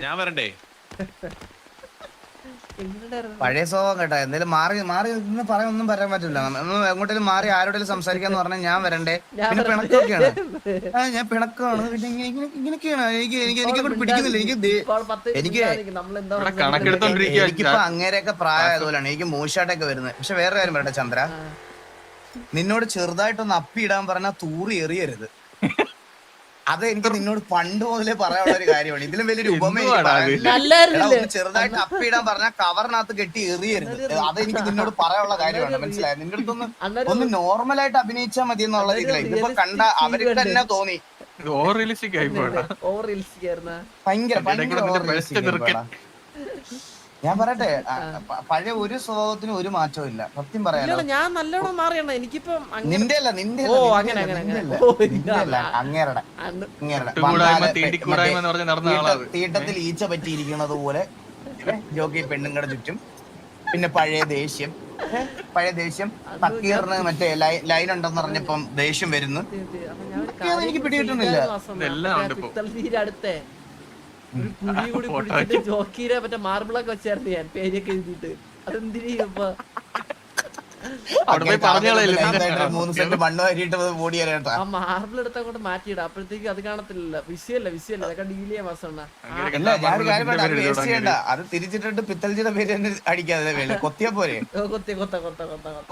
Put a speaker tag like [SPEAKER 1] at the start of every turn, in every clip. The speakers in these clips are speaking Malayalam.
[SPEAKER 1] ഞാൻ വരണ്ടേ?
[SPEAKER 2] പഴയ സ്വഭാവം കേട്ടാ. എന്തായാലും മാറി മാറി ഇന്ന് പറയാൻ ഒന്നും പറയാൻ പറ്റില്ല. എങ്ങോട്ടേലും മാറി ആരോടെങ്കിലും സംസാരിക്കാന്ന് പറഞ്ഞാൽ ഞാൻ വരണ്ടേ? പിന്നെ പിണക്കൊക്കെയാണ്. ഞാൻ പിണക്കമാണ്. പിന്നെ ഇങ്ങനെയൊക്കെയാണ്. എനിക്കൊണ്ട് പിടിക്കുന്നില്ല. എനിക്കിപ്പോ അങ്ങേരെയൊക്കെ പ്രായമായതുപോലെയാണ്. എനിക്ക് മൂശാട്ടൊക്കെ വരുന്നത്. പക്ഷെ വേറെ കാര്യം പറയട്ടെ ചന്ദ്ര, നിന്നോട് ചെറുതായിട്ടൊന്ന് അപ്പിയിടാൻ പറഞ്ഞാൽ തൂറി എറിയരുത്. അത് എനിക്ക് നിന്നോട് പണ്ട് മുതലേ പറയാനുള്ള ഒരു കാര്യമാണ്. ഇതിലും വലിയൊരു ഉപമ ചെറുതായിട്ട് അപ്പിയിടാൻ പറഞ്ഞാൽ കവറിനകത്ത് കെട്ടി എറിയരുത്. അതെനിക്ക് നിന്നോട് പറയാനുള്ള കാര്യമാണ്. മനസ്സിലായത്? നിന്റെ അടുത്തൊന്ന് ഒന്ന് നോർമലായിട്ട് അഭിനയിച്ചാൽ മതി എന്നുള്ള ഇതില്ല. ഇതിപ്പോ കണ്ട അവർക്ക് തന്നെ തോന്നി ഭയങ്കര ഭയങ്കര. ഞാൻ പറയട്ടെ, പഴയ ഒരു സ്വഭാവത്തിനും ഒരു മാറ്റവും ഇല്ല. സത്യം പറയാലോ.
[SPEAKER 3] ഞാൻ നല്ലോണം മാറിയണ. എനിക്കിപ്പം
[SPEAKER 2] നിന്റെ അല്ല അങ്ങേരുടെ തീട്ടത്തിൽ ഈച്ച പറ്റിയിരിക്കുന്നത് പോലെ ജോക്കി പെണ്ണുങ്ങളുടെ ചുറ്റും. പിന്നെ പഴയ ദേഷ്യം തക്കീറിന് മറ്റേ ലൈൻ ഉണ്ടെന്ന് പറഞ്ഞപ്പം ദേഷ്യം വരുന്നു. എനിക്ക് പിടികിട്ടുന്നില്ല.
[SPEAKER 3] അടുത്തേ ഒരു കുഴി കൂടി കുടിച്ചിട്ട് ജോക്കീരെ മറ്റേ മാർബിളൊക്കെ വെച്ചായിരുന്നു ഞാൻ പേരൊക്കെ എഴുതിട്ട്. അതെന്തിനീ ഇപ്പൊ
[SPEAKER 2] 3 സെന്റ് മണ്ണ് വാരിയിട്ട് മൂടിയാലേട്ടാ.
[SPEAKER 3] ആ മാർബിൾ എടുത്ത് അങ്ങോട്ട് മാറ്റിയിടാം. അപ്പോഴത്തേക്ക് അത് കാണത്തില്ല. വിഷയല്ല അതൊക്കെ ഡീൽ ചെയ്യാൻ മാസം.
[SPEAKER 2] അത് തിരിച്ചിട്ടിട്ട് പിത്തൽജിയുടെ പേര് തന്നെ അടിക്കാതെ കൊത്തിയാ പോരെ.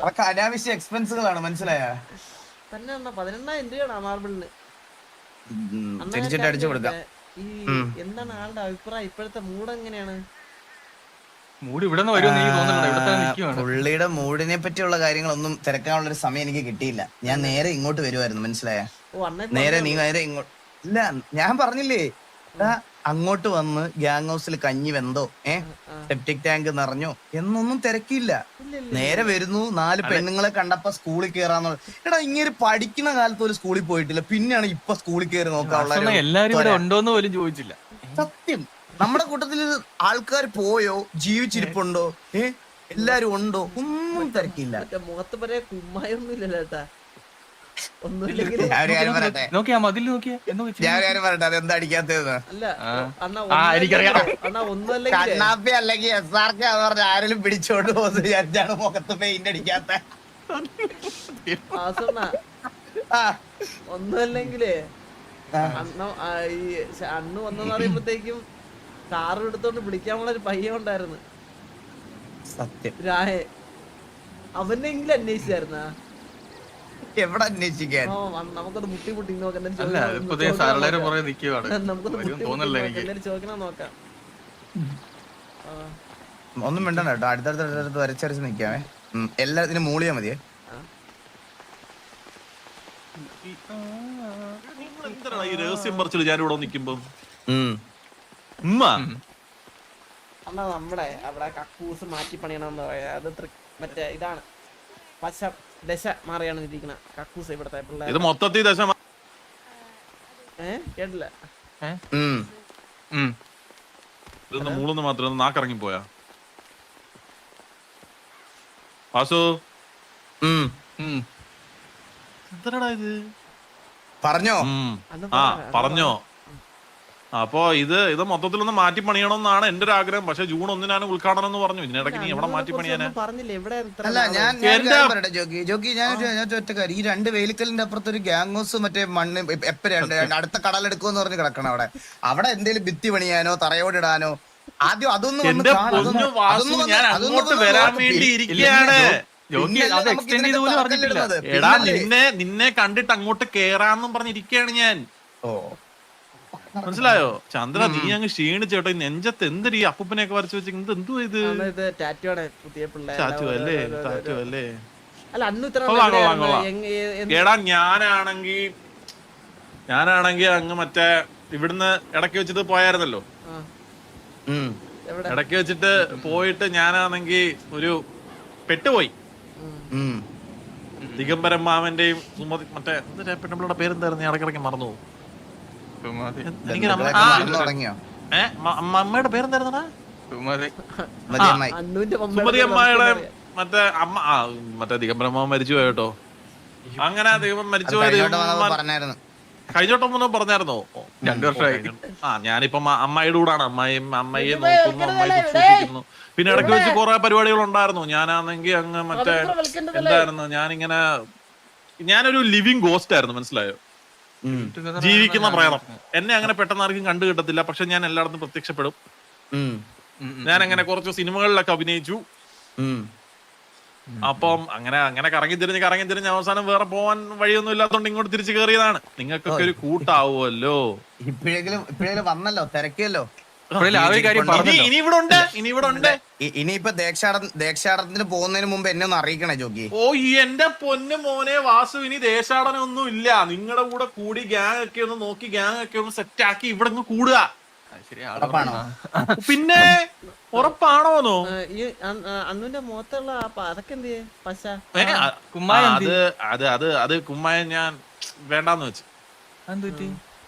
[SPEAKER 2] അതൊക്കെ അനാവശ്യ എക്സ്പെൻസുകളാണ്. മനസ്സിലായ
[SPEAKER 3] തന്നെ 18,000 രൂപയാണ് ആ മാർബിളിന്.
[SPEAKER 2] തിരിച്ചിട്ട് അടിച്ചു കൊടുക്കാം.
[SPEAKER 3] ഈ എന്താണ് ആളുടെ അഭിപ്രായം? ഇപ്പോഴത്തെ മൂഡ് എങ്ങനെയാണ്?
[SPEAKER 2] പുള്ളിയുടെ മൂഡിനെ പറ്റിയുള്ള കാര്യങ്ങളൊന്നും തിരക്കാനുള്ള ഒരു സമയം എനിക്ക് കിട്ടിയില്ല. ഞാൻ നേരെ ഇങ്ങോട്ട് വരുമായിരുന്നു. മനസ്സിലായ? നേരെ ഇങ്ങോട്ട് ഇല്ല. ഞാൻ പറഞ്ഞില്ലേ, അങ്ങോട്ട് വന്ന് ഗ്യാങ് ഹൗസിൽ കഞ്ഞി വെന്തോ സെപ്റ്റിക് ടാങ്ക് നിറഞ്ഞോ എന്നൊന്നും തിരക്കില്ല. നേരെ വരുന്നു. 4 പെണ്ണുങ്ങളെ കണ്ടപ്പോ സ്കൂളിൽ കേറാന്ന്. എടാ, ഇങ്ങനെ പഠിക്കുന്ന കാലത്ത് ഒരു സ്കൂളിൽ പോയിട്ടില്ല. പിന്നെയാണ് ഇപ്പൊ സ്കൂളിൽ കയറി നോക്കാനുള്ള. സത്യം. നമ്മുടെ കൂട്ടത്തിൽ ആൾക്കാർ പോയോ, ജീവിച്ചിരിപ്പുണ്ടോ, എല്ലാരും ഉണ്ടോ, ഒന്നും തിരക്കില്ല.
[SPEAKER 3] മുഖത്ത് പറയാ കുമ്മായൊന്നുമില്ലല്ലോ ചേട്ടാ.
[SPEAKER 2] അതെന്താ അടിക്കാത്തത്? കണ്ണാപ്പി അല്ലെങ്കിൽ SRK പറഞ്ഞ ആരെങ്കിലും പിടിച്ചോണ്ട് പോകുന്നത് വിചാരിച്ചാണ് മുഖത്ത് പെയിന്റ് അടിക്കാത്ത.
[SPEAKER 3] ഒന്നുമല്ലെങ്കിലേ അന്ന് വന്നെന്ന് പറയുമ്പോഴത്തേക്കും കാറ് എടുത്തോണ്ട് വിളിക്കാനുള്ള ഒരു പയ്യ ഉണ്ടായിരുന്നു.
[SPEAKER 2] സത്യം.
[SPEAKER 3] അവനെങ്കിലും അന്വേഷിച്ചായിരുന്ന?
[SPEAKER 2] എവിടെ അന്വേഷിക്കാൻ?
[SPEAKER 3] നമുക്കത് മുട്ടി നോക്കാം. നോക്കാം.
[SPEAKER 2] ഒന്നും വേണ്ട കേട്ടോ. അടുത്തടുത്ത് വരച്ചരച്ച് നിക്കാവേ. എല്ലാത്തിനും മൂളിയാ മതിയേ.
[SPEAKER 1] രഹസ്യം പറിച്ചില്ല ഞാനിവിടെ നിക്കുമ്പോ.
[SPEAKER 3] നമ്മുടെ അവിടെ കക്കൂസ് മാറ്റി പണിയണമെന്ന് പറയാ. അത് മറ്റേ ഇതാണ് ദശ മാറിയാണ് ഇരിക്കണ കക്കൂസ് ഇവിടത്തെ പിള്ളേർ.
[SPEAKER 1] ഇത് മൊത്തത്തിൽ ദശ
[SPEAKER 3] കേട്ടില്ല.
[SPEAKER 1] ഇതൊന്ന് മൂളൊന്ന് മാത്രം നാക്കിറങ്ങി പോയാ വാസു. എന്തടാ ഇത്?
[SPEAKER 2] പറഞ്ഞോ?
[SPEAKER 1] പറഞ്ഞോ. അപ്പൊ ഇത് മൊത്തത്തിലൊന്ന് മാറ്റി പണിയണമെന്നാണ് എന്റെ ഒരു ആഗ്രഹം. പക്ഷെ ജൂൺ 1 ഉദ്ഘാടനം എന്ന് പറഞ്ഞു. ഇതിനിടയ്ക്ക് നീ എവിടെ മാറ്റി പണിയാനാ?
[SPEAKER 2] അല്ല, ഞാൻ ജോക്കി ഞാൻ ഒറ്റക്കാരി. ഈ 2 വേലിക്കലിന്റെ അപ്പുറത്ത് ഒരു ഗ്യാങ് ഹൗസ് മറ്റേ മണ്ണ് അടുത്ത കടലെടുക്കുമെന്ന് പറഞ്ഞ് കിടക്കണം. അവിടെ എന്തെങ്കിലും ഭിത്തി പണിയാനോ തറയോടിടാനോ ആദ്യം അതൊന്നും
[SPEAKER 1] നിന്നെ കണ്ടിട്ട് അങ്ങോട്ട് കേറാന്നും പറഞ്ഞിരിക്കയാണ് ഞാൻ. മനസ്സിലായോ ചന്ദ്ര? നീ അങ്ങ് ക്ഷീണിച്ചേട്ടോ. നെഞ്ചത്ത് എന്തൊരു അപ്പൂപ്പനെയൊക്കെ വരച്ചു വെച്ച് എന്തു ഇത്? എടാ, ഞാനാണെങ്കി അങ്ങ് മറ്റേ ഇവിടുന്ന് ഇടയ്ക്ക് വെച്ചിട്ട് പോയായിരുന്നല്ലോ. ഇടയ്ക്ക് വെച്ചിട്ട് പോയിട്ട് ഞാനാണെങ്കി ഒരു പെട്ടുപോയി. ദിഗംബരൻ മാമന്റെയും സുമതി മറ്റേ പെണ്ണുമ്പിളുടെ പേരെന്തായിരുന്നു? ഞാൻ ഇടയ്ക്കിടയ്ക്ക് മറന്നു പോകും. അമ്മയുടെ പേരെന്തായിരുന്നടാ? സുമതി അമ്മയുടെ മറ്റേ അമ്മ. മറ്റേ ദിഗംബരൻ മാമൻ മരിച്ചു പോയോ? അങ്ങനെ ദൈവം മരിച്ചു പോയത്. കഴിഞ്ഞോട്ടം മുന്നേ പറഞ്ഞായിരുന്നോ?
[SPEAKER 4] 2 വർഷമായി.
[SPEAKER 1] ഞാനിപ്പം അമ്മായിയുടെ കൂടാണ്. അമ്മയെ നോക്കുന്നു, അമ്മായി സൂക്ഷിക്കുന്നു. പിന്നെ ഇടയ്ക്ക് വെച്ച് കുറെ പരിപാടികൾ ഉണ്ടായിരുന്നു. ഞാനാണെങ്കിൽ അങ്ങ് മറ്റേ എന്തായിരുന്നു, ഞാനൊരു ലിവിങ് ഗോസ്റ്റ് ആയിരുന്നു, മനസ്സിലായോ? ജീവിക്കുന്ന പ്രേതം. എന്നെ അങ്ങനെ പെട്ടെന്ന് ആർക്കും കണ്ടു കിട്ടത്തില്ല, പക്ഷെ ഞാൻ എല്ലായിടത്തും പ്രത്യക്ഷപ്പെടും. ഞാൻ അങ്ങനെ കുറച്ച് സിനിമകളിലൊക്കെ അഭിനയിച്ചു. അപ്പം അങ്ങനെ കറങ്ങി തിരിഞ്ഞ് അവസാനം വേറെ പോവാൻ വഴിയൊന്നും ഇല്ലാത്തോണ്ട് ഇങ്ങോട്ട് തിരിച്ചു കയറിയതാണ്. നിങ്ങൾക്കൊക്കെ ഒരു കൂട്ടാവുമല്ലോ.
[SPEAKER 2] ഇപ്പോഴേലും വന്നല്ലോ, തിരക്കിയല്ലോ.
[SPEAKER 1] ഇനി ഇവിടെ ഉണ്ട്.
[SPEAKER 2] ഇനിയിപ്പൊ ദേശാടനത്തിന് പോകുന്നതിന് മുമ്പ് എന്നെ ഒന്ന് അറിയിക്കണേ ജോഗി.
[SPEAKER 1] ഓ എന്റെ പൊന്നു മോനെ വാസു, ഇനി ദേശാടനം ഒന്നും ഇല്ല. നിങ്ങളുടെ കൂടെ കൂടി ഗ്യാങ് ഒക്കെ ഒന്ന് നോക്കി ഗ്യാങ് ഒക്കെ ഒന്ന് സെറ്റ് ആക്കി ഇവിടെ ഒന്ന് കൂടുക. പിന്നെ ഉറപ്പാണോന്നോ?
[SPEAKER 3] അന്നുന്റെ മുഖത്തുള്ള അതൊക്കെ എന്ത് പശ
[SPEAKER 1] അത് കുമ്മായം ഞാൻ വേണ്ടാന്ന് വെച്ചു.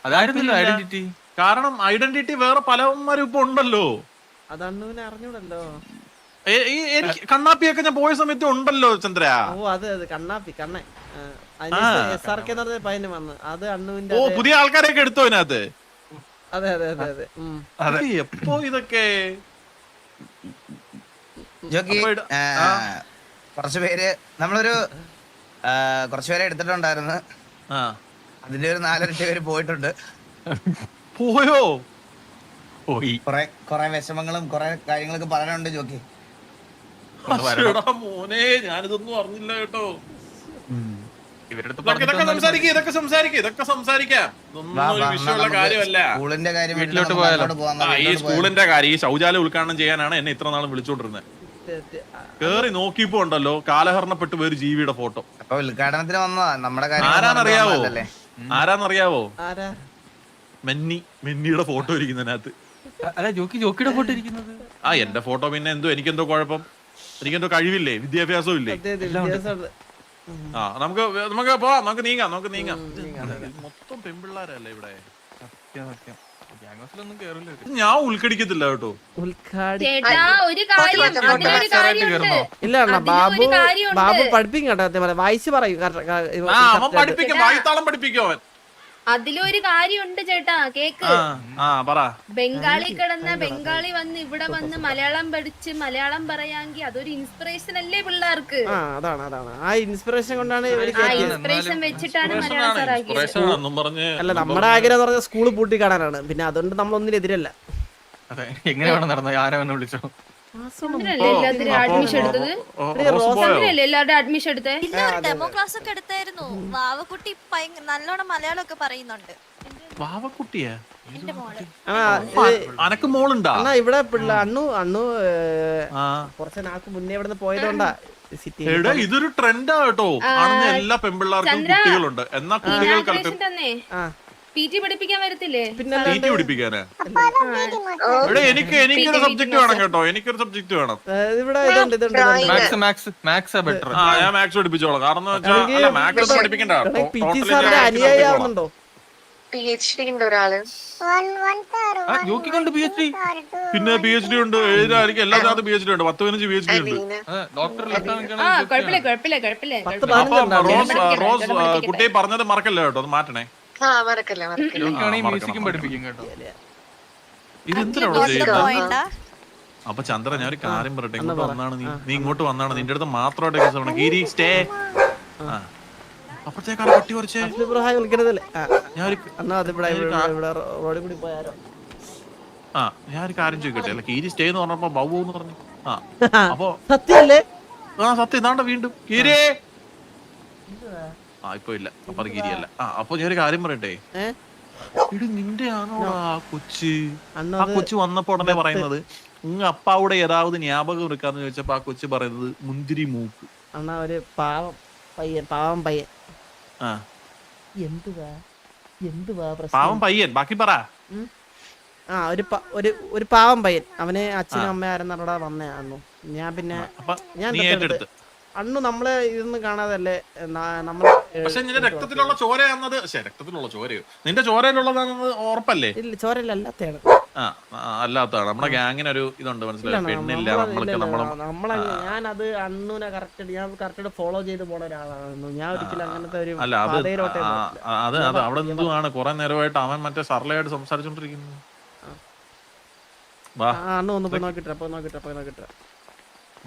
[SPEAKER 4] അതായിരുന്നല്ലോ ഐഡന്റിറ്റി.
[SPEAKER 1] കാരണം ഐഡന്റിറ്റി വേറെ പലവന്മാരും ഇപ്പൊ ഉണ്ടല്ലോ.
[SPEAKER 3] അത് അണ്ണുവിനെ അറിഞ്ഞൂടല്ലോ.
[SPEAKER 1] കണ്ണാപ്പിയൊക്കെ ഞാൻ പോയ സമയത്ത് ഉണ്ടല്ലോ ചന്ദ്ര.
[SPEAKER 3] ഓ അത് കണ്ണാപ്പി കണ്ണൻ SRK എന്ന് പറഞ്ഞ പയ്യന് വന്ന് അത് അണ്ണുവിന്റെ.
[SPEAKER 1] ഓ പുതിയ ആൾക്കാരെയൊക്കെ എടുത്തോ അതിനകത്ത്?
[SPEAKER 3] അതെ അതെ അതെ അതെ.
[SPEAKER 1] എപ്പോ ഇതൊക്കെ
[SPEAKER 2] ജോഗി കുറച്ചുപേര് നമ്മളൊരു കുറച്ചുപേരെ എടുത്തിട്ടുണ്ടായിരുന്നു. അതിന്റെ ഒരു 4-5 പേര് പോയിട്ടുണ്ട്.
[SPEAKER 1] പോയോ?
[SPEAKER 4] പോയി.
[SPEAKER 2] കൊറേ വിഷമങ്ങളും കൊറേ കാര്യങ്ങളൊക്കെ പറയാനുണ്ട് ജോക്കി.
[SPEAKER 1] മോനെ ഞാനിതൊന്നും അറിഞ്ഞില്ല കേട്ടോ. ഇതൊക്കെ സംസാരിക്കാം. വിഷയമുള്ള കാര്യമല്ല.
[SPEAKER 2] സ്കൂളിന്റെ കാര്യം
[SPEAKER 4] വീട്ടിലോട്ട് പോയാലോ?
[SPEAKER 1] ഈ സ്കൂളിന്റെ കാര്യം, ഈ ശൗചാലയം ഉദ്ഘാടനം ചെയ്യാനാണ് എന്നെ ഇത്ര നാളും വിളിച്ചോണ്ടിരുന്നത്. കേറി നോക്കിയപ്പോ ഉണ്ടല്ലോ കാലഹരണപ്പെട്ട് ഒരു ജീവിയുടെ ഫോട്ടോ.
[SPEAKER 2] അപ്പൊ ഉദ്ഘാടനത്തിന് വന്നതാ. നമ്മുടെ
[SPEAKER 1] ആരാന്നറിയാവോ? മെന്നിയുടെ ഫോട്ടോ ഇരിക്കുന്നതിനകത്ത്.
[SPEAKER 4] അല്ല ജോക്കിയുടെ ഫോട്ടോ ഇരിക്കുന്നത്.
[SPEAKER 1] എന്റെ ഫോട്ടോ പിന്നെ എനിക്കെന്തോ കുഴപ്പം? എനിക്കെന്തോ കഴിവില്ലേ, വിദ്യാഭ്യാസവും ഇല്ലേ? നമുക്ക് പോവാം, നമുക്ക് നീങ്ങാം. മൊത്തം പെൺപിള്ളാരല്ലേ ഇവിടെ. ഞാൻ ഉൾക്കടിക്കത്തില്ല കേട്ടോ.
[SPEAKER 3] ഇല്ല ബാബു പഠിപ്പിക്കും കേട്ടോ. വായിച്ച് പറയും.
[SPEAKER 1] അവൻ പഠിപ്പിക്കും, വായിത്താളം പഠിപ്പിക്കും അവൻ.
[SPEAKER 5] അതിലൊരു കാര്യമുണ്ട് ചേട്ടാ, കേക്ക്. ബംഗാളി കിടന്ന ബംഗാളി വന്ന് ഇവിടെ വന്ന് മലയാളം പഠിച്ച് മലയാളം പറയാങ്കി അതൊരു ഇൻസ്പിറേഷൻ അല്ലേ പിള്ളേർക്ക്?
[SPEAKER 3] അതാണ് ആ ഇൻസ്പിറേഷൻ കൊണ്ടാണ്
[SPEAKER 5] ഇൻസ്പിറേഷൻ വെച്ചിട്ടാണ് മലയാളം സാർ ആക്കിയത്.
[SPEAKER 3] അല്ല നമ്മുടെ ആഗ്രഹം പറഞ്ഞ സ്കൂള് പൂട്ടി കാണാനാണ്. പിന്നെ അതുകൊണ്ട് നമ്മളൊന്നിനും എതിരല്ല.
[SPEAKER 4] എങ്ങനെയാണ് നടന്നത്? ആരാവെന്ന് വിളിച്ചോ?
[SPEAKER 5] എല്ലാത്തിനും അഡ്മിഷൻ എടുത്തത് എല്ലാവരുടെ അഡ്മിഷൻ എടുത്തേ.
[SPEAKER 6] ഡെമോ ക്ലാസ് ഒക്കെ എടുത്തായിരുന്നു. വാവക്കുട്ടി നല്ലോണം മലയാളം ഒക്കെ പറയുന്നുണ്ട്.
[SPEAKER 1] വാവക്കുട്ടിയാ?
[SPEAKER 6] എന്റെ മോള്.
[SPEAKER 1] അനക്ക് മോളുണ്ടാ?
[SPEAKER 3] ഇവിടെ അണ്ണു കുറച്ച് നാൾക്ക് മുന്നേ ഇവിടെ പോയതുകൊണ്ടാ.
[SPEAKER 1] ഇതൊരു ട്രെൻഡാ കേട്ടോ. എല്ലാ പെൺപിള്ളേർക്കും കുട്ടികളുണ്ട്. എന്നാ കുട്ടികൾക്ക്
[SPEAKER 5] PT പഠിപ്പിക്കാൻ വരത്തില്ലേ?
[SPEAKER 1] PT പഠിപ്പിക്കാനാ? എനിക്കൊരു സബ്ജക്ട് വേണം കേട്ടോ. എനിക്കൊരു സബ്ജക്ട് വേണം.
[SPEAKER 4] ഞാൻ മാത്സ്
[SPEAKER 1] പഠിപ്പിച്ചോളാം. കാരണം മാത്സ് പഠിപ്പിക്കണ്ട.
[SPEAKER 6] PhD ഉണ്ട് ഒരാള്.
[SPEAKER 1] പിന്നെ PhD ഉണ്ട്. ഏതായിരിക്കും എല്ലാത്തിനകത്ത് PhD ഉണ്ട്. 10-15 PhD ഉണ്ട്. റോസ് കുട്ടിയെ പറഞ്ഞത് മറക്കല്ലേ കേട്ടോ, അത് മാറ്റണേ.
[SPEAKER 4] മ്യൂസിക്കും പഠിപ്പിക്കും കേട്ടോ.
[SPEAKER 1] ഇതെന്തിനാണോ ചെയ്യുന്നത്? അപ്പൊ ചന്ദ്ര ഞാൻ ഒരു കാര്യം പറയട്ടെ. ഇങ്ങോട്ട് വന്നാണ് നീ ഇങ്ങോട്ട് വന്നാണ് നിന്റെ അടുത്ത് മാത്രമായിട്ട് ഗിരി സ്റ്റേ. അപ്പഴത്തേക്കാണ് പട്ടി കുറച്ച് ഞാനൊരു കാര്യം ചോദിക്കട്ടെ. അല്ല കീരി സ്റ്റേ എന്ന് പറഞ്ഞപ്പോ ബൗ എന്ന് പറഞ്ഞു. അപ്പൊ
[SPEAKER 3] സത്യല്ലേ?
[SPEAKER 1] സത്യം ഇതാണ്ട വീണ്ടും കീരേ. ഇപ്പൊ ഇല്ല. അപ്പൊ അത് ഗിരിയല്ല. അപ്പൊ ഞാനൊരു കാര്യം പറയട്ടെ. നിന്റെ ആണോ കൊച്ച്? ആ കൊച്ചു വന്നപ്പോ ഉടനെ പറയുന്നത് അപ്പാവിടെ ഏതാവത് ജ്ഞാപകം എടുക്കാന്ന് ചോദിച്ചപ്പോ ആ കൊച്ചു പറയുന്നത് മുന്തിരി മൂക്ക്.
[SPEAKER 3] അണ്ണാ ഒരു പാവം പയ്യൻ.
[SPEAKER 1] പാവം പയ്യൻ. ബാക്കി പറ.
[SPEAKER 3] ഒരു പാവം പയ്യൻ. അവന് അച്ഛനും അമ്മ ആരെന്നറിയാ വന്നേ അന്നു. ഞാൻ പിന്നെ അണ്ണു നമ്മളെ ഇതൊന്നും കാണാതല്ലേ നമ്മള്.
[SPEAKER 1] പക്ഷെ നിന്റെ രക്തത്തിലുള്ള ചോര എന്നത് രക്തത്തിലുള്ള ചോരയോ നിന്റെ ചോരയിലുള്ളതാണെന്ന് ഉറപ്പല്ലേ?
[SPEAKER 3] ഇല്ല ചോരയിലല്ലാത്തയാണ്.
[SPEAKER 1] അല്ലാത്തതാണ് നമ്മുടെ ഗ്യാങ്ങിനൊരു ഇതുണ്ട് മനസ്സിലായി, പെണ്ണില്ല നമ്മൾക്ക്
[SPEAKER 3] ഞാനത് അണ്ണൂനെ ഞാൻ കറക്റ്റ് ഫോളോ ചെയ്ത് പോണ ഒരാളാണ്. ഞാൻ ഒരിക്കലും അങ്ങനത്തെ ഒരു
[SPEAKER 1] അല്ല അത്
[SPEAKER 3] പാതയിലോട്ടേ
[SPEAKER 1] അത് അവിടെ എന്തുവാണ് കുറെ നേരമായിട്ട് അവൻ മറ്റേ സർലയായിട്ട് സംസാരിച്ചോണ്ടിരിക്കുന്നു.
[SPEAKER 3] അണ്ണു ഒന്ന് പോയി നോക്കിട്ടെ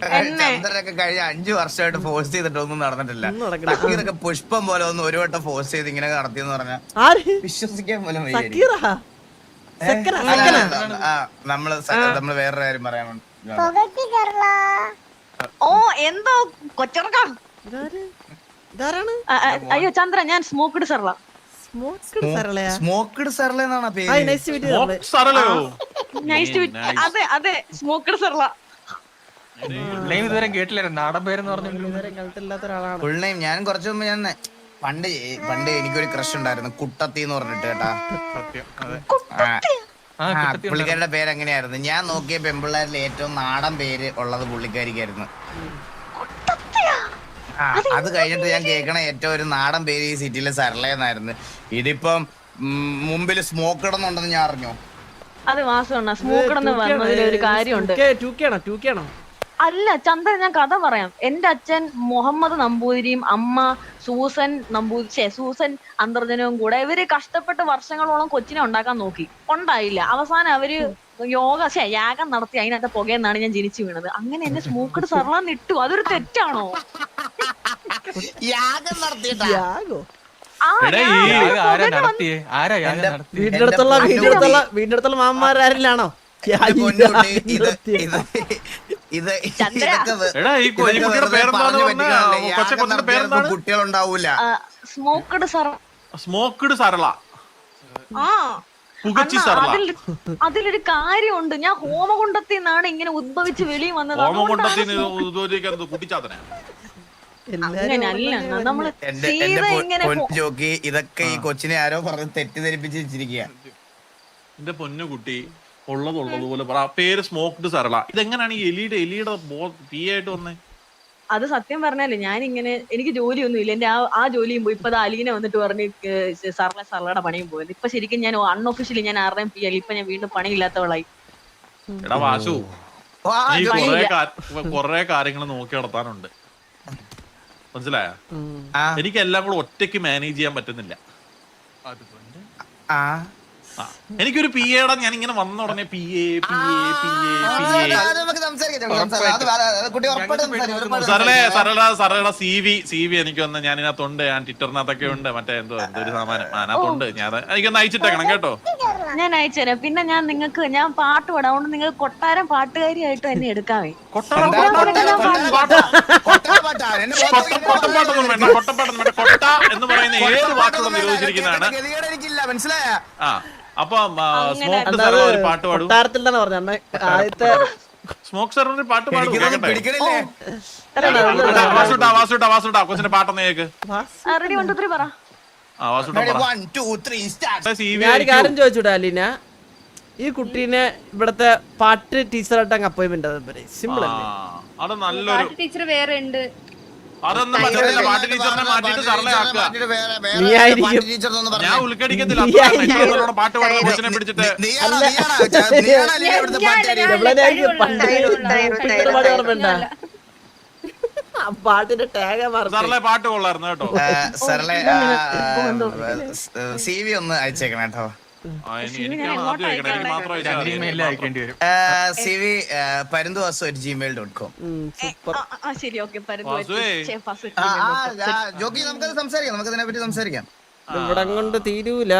[SPEAKER 2] ചന്ദ്രനൊക്കെ കഴിഞ്ഞ 5 വർഷമായിട്ട് ഫോഴ്സ് ചെയ്തിട്ടൊന്നും നടന്നിട്ടില്ല. സക്കീറൊക്കെ പുഷ്പം പോലെ ഒന്ന് ഒരു വട്ടം ഫോഴ്സ് ചെയ്ത് ഇങ്ങനെ നടത്തിയെന്ന് പറഞ്ഞാൽ വിശ്വസിക്കാൻ പോലും നമ്മള് വേറൊരു കാര്യം പറയാനുണ്ട്.
[SPEAKER 6] ഓ എന്തോ കൊച്ചിറക്കാം. അയ്യോ ചന്ദ്ര, ഞാൻ സ്മോക്ക്ഡ് സർല.
[SPEAKER 2] സ്മോക്ക്ഡ് സർല എന്നാണ് പേര്.
[SPEAKER 6] അതെ അതെ, സ്മോക്ക്ഡ് സർല.
[SPEAKER 4] ഇതുവരെ കേട്ടില്ലായിരുന്നു നാടൻ പേരെന്ന് പറഞ്ഞു.
[SPEAKER 2] ഫുൾ നെയിം ഞാൻ കുറച്ചു മുമ്പ് ഞാൻ പണ്ട് എനിക്കൊരു ക്രഷ് ഉണ്ടായിരുന്നു, കുട്ടത്തി എന്ന് പറഞ്ഞിട്ട് കേട്ടാ. പുള്ളിക്കാരുടെ പേര് എങ്ങനെയായിരുന്നു? ഞാൻ നോക്കിയ പെമ്പിള്ളേരിൽ ഏറ്റവും നാടൻ പേര് ഉള്ളത് പുള്ളിക്കാരിക്കായിരുന്നു. അത് കഴിഞ്ഞിട്ട് ഞാൻ കേൾക്കണ ഏറ്റവും ഒരു നാടൻ പേര് ഈ സിറ്റിയിലെ സർലയെന്നായിരുന്നു. ഇതിപ്പം മുമ്പിൽ സ്മോക്ക് ഇടുന്നുണ്ടെന്ന് ഞാൻ അറിഞ്ഞു.
[SPEAKER 6] അത് വാസമാണ് സ്മോക്ക് പറഞ്ഞതിൽ ഒരു കാര്യമുണ്ട്. അല്ല ചന്ദ്രൻ, ഞാൻ കഥ പറയാം. എന്റെ അച്ഛൻ മുഹമ്മദ് നമ്പൂതിരിയും അമ്മ സൂസൻ സൂസൻ അന്തർജനവും കൂടെ ഇവര് കഷ്ടപ്പെട്ട് വർഷങ്ങളോളം കൊച്ചിനെ ഉണ്ടാക്കാൻ നോക്കി, ഉണ്ടായില്ല. അവസാനം അവര് യാഗം നടത്തി അതിനകത്ത് പുകയെന്നാണ് ഞാൻ ജനിച്ചു വീണത്. അങ്ങനെ എന്നെ സ്മോക്ക്ഡ് സർലാന്ന് ഇട്ടു. അതൊരു തെറ്റാണോ?
[SPEAKER 2] യാഗം നടത്തിയിട്ടാ
[SPEAKER 3] വീടിനടുത്തുള്ള മാമാരാരിലാണോ
[SPEAKER 2] കുട്ടികളുണ്ടാവൂല.
[SPEAKER 1] സ്മോക്ക്ഡ് സർല.
[SPEAKER 6] അതിലൊരു കാര്യമുണ്ട്. ഞാൻ ഹോമകുണ്ടത്തിൽ നിന്നാണ് ഇങ്ങനെ ഉദ്ഭവിച്ച് വെളിയിൽ വന്നത്.
[SPEAKER 2] ഇതൊക്കെ ഈ കൊച്ചിനെ ആരോ പറഞ്ഞ് തെറ്റിദ്ധരിപ്പിച്ച് വെച്ചിരിക്കുക.
[SPEAKER 1] എന്റെ പൊന്നുകുട്ടി ഉള്ളതുപോലെ പറ. പേര് സ്മോക്ക്ഡ് സർല. ഇതെങ്ങനെയാണ് ഈ എലിയുടെ പി ആയിട്ട് വന്നേ?
[SPEAKER 6] അത് സത്യം പറഞ്ഞാലേ ഞാനിങ്ങനെ എനിക്ക് ജോലിയൊന്നും ഇല്ല. എന്റെ ആ ജോലിയും പോയി. ഇപ്പൊ അലീന വന്നിട്ട് പറഞ്ഞ് സർലയുടെ പണിയും പോയത്. ഇപ്പൊ ശരിക്കും ഞാൻ അൺഒഫീഷ്യലി ഞാൻ ആരുടെയും പി ഇപ്പൊ ഞാൻ വീണ്ടും പണിയില്ലാത്തവളായി.
[SPEAKER 1] എടാ വാസു, കൊറേ കാര്യങ്ങൾ നോക്കി നടത്താനുണ്ട്, മനസ്സിലായ? എനിക്ക് എല്ലാം കൂടെ ഒറ്റയ്ക്ക് മാനേജ് ചെയ്യാൻ പറ്റുന്നില്ല. എനിക്കൊരു പി എടാ, ഞാൻ ഇങ്ങനെ വന്ന ഉടനെ സരള സി വി എനിക്ക് വന്ന് ഞാൻ ഇതിനകത്തുണ്ട്. ഞാൻ ട്വിറ്ററിനകത്തൊക്കെ ഉണ്ട്. മറ്റേ എന്തൊരു സാമാനം അതിനകത്തുണ്ട്. ഞാൻ എനിക്കൊന്ന് അയച്ചിട്ടേക്കണം കേട്ടോ.
[SPEAKER 6] ഞാൻ അയച്ചുതരാം. പിന്നെ ഞാൻ പാട്ട് പാടാം. അതുകൊണ്ട് നിങ്ങൾ കൊട്ടാരം പാട്ടുകാരിയായിട്ട് എന്നെ എടുക്കാവേ.
[SPEAKER 1] കൊട്ട എന്ന് പറയുന്ന ഏത് വാക്കുകളും നിരോധിച്ചിരിക്കുന്നതാണ്. അപ്പൊ സ്മോക്ക് സർവർ ഒരു പാട്ട് പാടും. സ്മോക്ക് സർവർ ഒരു പാട്ട് പാടും. വാസുട്ടാ കൊച്ചിന്റെ പാട്ടൊന്ന് കേക്ക്.
[SPEAKER 3] കാര്യം ചോദിച്ചൂടാ അലീന, ഈ കുട്ടീനെ ഇവിടത്തെ പാട്ട് ടീച്ചറായിട്ട് അങ്ങ് അപ്പോയിന്റ്മെന്റ് സിമ്പിൾ അല്ലേ?
[SPEAKER 1] അത് നല്ലൊരു
[SPEAKER 5] ടീച്ചർ വേറെ ഉണ്ട്.
[SPEAKER 1] അതൊന്നും പറ്റത്തില്ല. പാട്ട് ടീച്ചറിനെ മാറ്റിട്ട് സർലയാക്കുക. ഞാൻ ഉൾക്കടിക്കത്തില്ല. പാട്ട് പാടുന്ന കൊച്ചിനെ പിടിച്ചിട്ട്
[SPEAKER 3] പാട്ടിന്റെ ടാഗ്
[SPEAKER 1] സർലെ പാട്ട് കൊള്ളായിരുന്നു കേട്ടോ.
[SPEAKER 2] സർലെ സി വി ഒന്ന് അയച്ചേക്കണം കേട്ടോ. perinduvasu@gmail.com. ജോക്കി നമുക്കത് സംസാരിക്കാം. നമുക്ക് ഇതിനെ പറ്റി സംസാരിക്കാം.
[SPEAKER 3] ഇവിടെ കൊണ്ട് തീരൂല.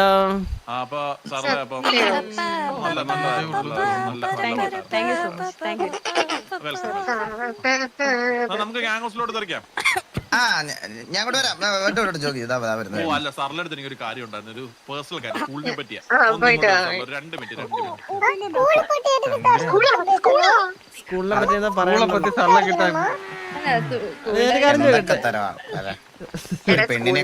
[SPEAKER 1] നമുക്ക് ഗ്യാങ് ഹൗസിലോട്ട് തെറിക്കാം.
[SPEAKER 2] ഞാൻ കൂടെ വരാം. ജോക്കി ഇതാ വരുന്നത്.
[SPEAKER 1] ഓ അല്ല, സർലെടുത്ത് എനിക്കൊരു കാര്യം ഉണ്ടായിരുന്നു, ഒരു പേഴ്സണൽ കാര്യം, സ്കൂളിനെ പറ്റിയാ. 2 മിനിറ്റ്.
[SPEAKER 3] സ്കൂളിനെ പറ്റി
[SPEAKER 4] സർല കിട്ടാൻ
[SPEAKER 2] പെണ്ണിനെ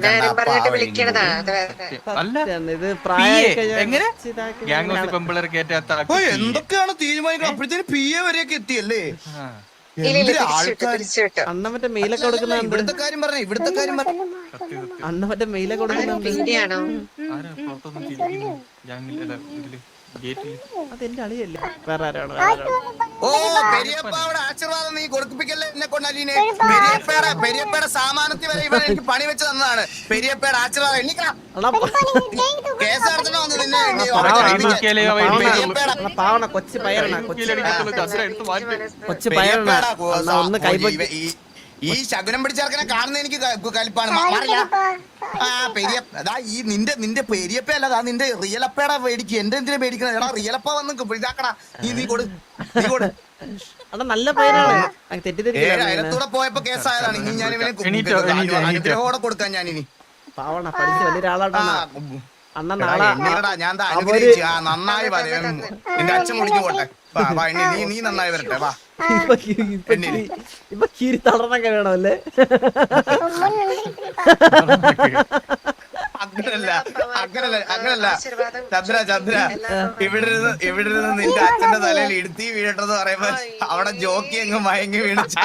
[SPEAKER 2] എന്തൊക്കെയാണ് തീരുമാനിക്കുന്നത്? അപ്പോഴത്തേന് പി എ വരെയൊക്കെ എത്തിയല്ലേ?
[SPEAKER 3] അണ്ണ മറ്റേ മെയിലൊക്കെ കൊടുക്കുന്നുണ്ട്.
[SPEAKER 2] ഇവിടുത്തെ കാര്യം പറഞ്ഞു.
[SPEAKER 3] അണ്ണ മറ്റേ മെയിലൊക്കെ കൊടുക്കുന്നുണ്ട്. അതെന്റെ അളിയല്ലേ വേറെ ആരാണ്
[SPEAKER 2] ഓ പെരിയപ്പാവിടെ ആശീർവാദം നീ കൊടുപ്പിക്കല്ലേ എന്നെ കൊണ്ട് അലീനെ. പെരിയപ്പയുടെ സാമാനത്തിൽ വരെ ഇവൻ എനിക്ക് പണി വെച്ച് തന്നതാണ്. പെരിയപ്പയുടെ ആശീർവാദം എണ്ണിക്കണം. കേസ് നടത്തണോ വന്ന് നിന്നെ
[SPEAKER 3] പാവണ കൊച്ചു പയറണ കൊച്ചു പയറണ ഒന്ന് കൈപ്പൊക്കി
[SPEAKER 2] ഈ ശകുനം പിടിച്ചേർക്കനെ കാണുന്ന എനിക്ക് കലിപ്പാണ്. ആ പെരിയപ്പ അതാ ഈ നിന്റെ പെരിയപ്പ അല്ലതാ നിന്റെ റിയലപ്പയുടെ പേടിക്ക്. എന്റെ എന്തിനാ പേടിക്കുന്നത്? എടാ റിയലപ്പ വന്ന് ഇതാക്കടാ. നീ കൊടു
[SPEAKER 3] അതാ നല്ല പയറാണ് തെറ്റിദ്ധരിക്കില്ല.
[SPEAKER 2] അയലത്തൂടെ പോയപ്പോ കേസായതാണ്. ഇനി ഞാൻ ഇവനെ അനുഗ്രഹോടെ കൊടുക്കാൻ ഞാനിനി.
[SPEAKER 3] പാവണ പഠിച്ച് വലിയൊരാളാണ് അണ്ണ നാളെ
[SPEAKER 2] ഞാൻ നന്നായി വരും. നിന്റെ അച്ഛൻ വിളിച്ചു പോട്ടെ. നീ നന്നായി വരട്ടെ. വാ
[SPEAKER 3] ഇപ്പൊ കീരി തളർന്നൊക്കെ വേണമല്ലേ?
[SPEAKER 2] അങ്ങനല്ല ചന്ദ്ര ഇവിടെ ഇരുന്ന് നിന്റെ അച്ഛന്റെ തലയിൽ ഇടുത്തി വീഴട്ടെന്ന് പറയുമ്പോ അവിടെ ജോക്കി അങ്ങ് മയങ്ങി വീണിച്ച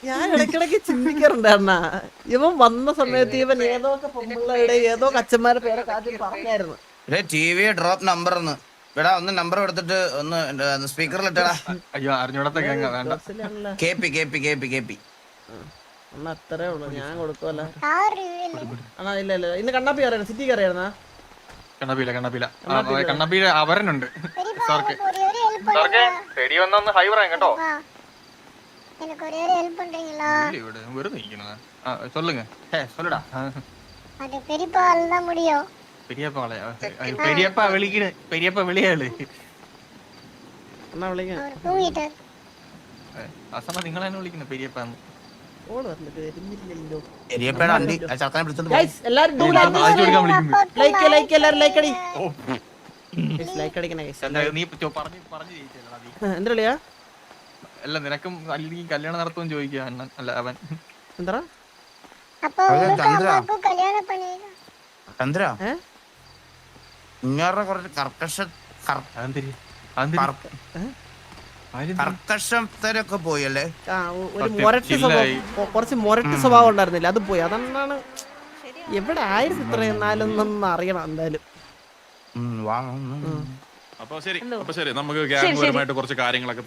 [SPEAKER 3] ഞാൻ ഇടയ്ക്കിടയ്ക്ക് ചിന്തിക്കാറുണ്ട് അണ്ണാ. ഇവൻ വന്ന സമയത്ത് ഇവൻ ഏതോ പൊമ്പിള്ളയുടെ ഏതോ കച്ചന്മാരുടെ പേരൊക്കെ ആദ്യം പറഞ്ഞായിരുന്നു.
[SPEAKER 2] TV ഡ്രോപ്പ് നമ്പർ ഇവിടെ ഒന്ന് നമ്പർ എടുത്തിട്ട് ഒന്ന് സ്പീക്കറിൽ ഇട്ടടാ.
[SPEAKER 4] അയ്യോ അറിഞ്ഞൂടത്തെ വേണ്ട.
[SPEAKER 2] കേപ്പി
[SPEAKER 3] അണ്ണാ അത്രേ ഉള്ളു. ഞാൻ കൊടുക്കുമല്ല അണ്ണാ. ഇല്ല ഇന്ന് കണ്ണാപ്പി അറിയണം. സിറ്റിക്ക് അറിയായിരുന്നാ?
[SPEAKER 4] കണ്ണപ്പീല അവരനുണ്ട്. പേടി വന്നൊന്ന് ഹൈ പറയാം കേട്ടോ. വെറുതെ சொல்லுங்க சொல்லுடா. பெரியப்பா விളിക്കണ பெரியப்பா വിളിയാള്.
[SPEAKER 3] അണ്ണാ വിളിക്കാം.
[SPEAKER 4] അസമ നിങ്ങളെന്നെ വിളിക്കുന്ന പെരിയപ്പാന്ന്.
[SPEAKER 3] ഓള് വന്നിട്ട് വരുന്നില്ലല്ലോ.
[SPEAKER 2] എല്ലാരും
[SPEAKER 3] ലൈക്ക് എല്ലാരും ലൈക്ക് അടി. ലൈക്ക് അടിക്കണേ.
[SPEAKER 4] നീ പറഞ്ഞു ജയിച്ചല്ലോ.
[SPEAKER 3] എന്താ വിളിയാ?
[SPEAKER 4] അല്ല നിനക്കും അല്ലെങ്കിൽ കല്യാണം നടത്തുമെന്ന് ചോദിക്കുക അണ്ണൻ. അല്ല അവൻ
[SPEAKER 3] എന്താ
[SPEAKER 2] ചന്ദ്ര ഇങ്ങനെ കുറച്ച് കർക്കശത്തരൊക്കെ പോയല്ലേ?
[SPEAKER 3] ഒരു കുറച്ച് മൊരട്ട് സ്വഭാവം ഉണ്ടായിരുന്നില്ല, അത് പോയി. അതെന്താണ് എവിടെ ആയിരുന്നു ഇത്രയും നാലൊന്നും അറിയണം എന്തായാലും.
[SPEAKER 1] അപ്പൊ ശരി നമുക്ക് ഗ്യാങ്പരമായിട്ട് കുറച്ച് കാര്യങ്ങളൊക്കെ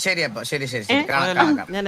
[SPEAKER 2] ശരി അപ്പൊ ശരി കാണാം.
[SPEAKER 3] ഞാൻ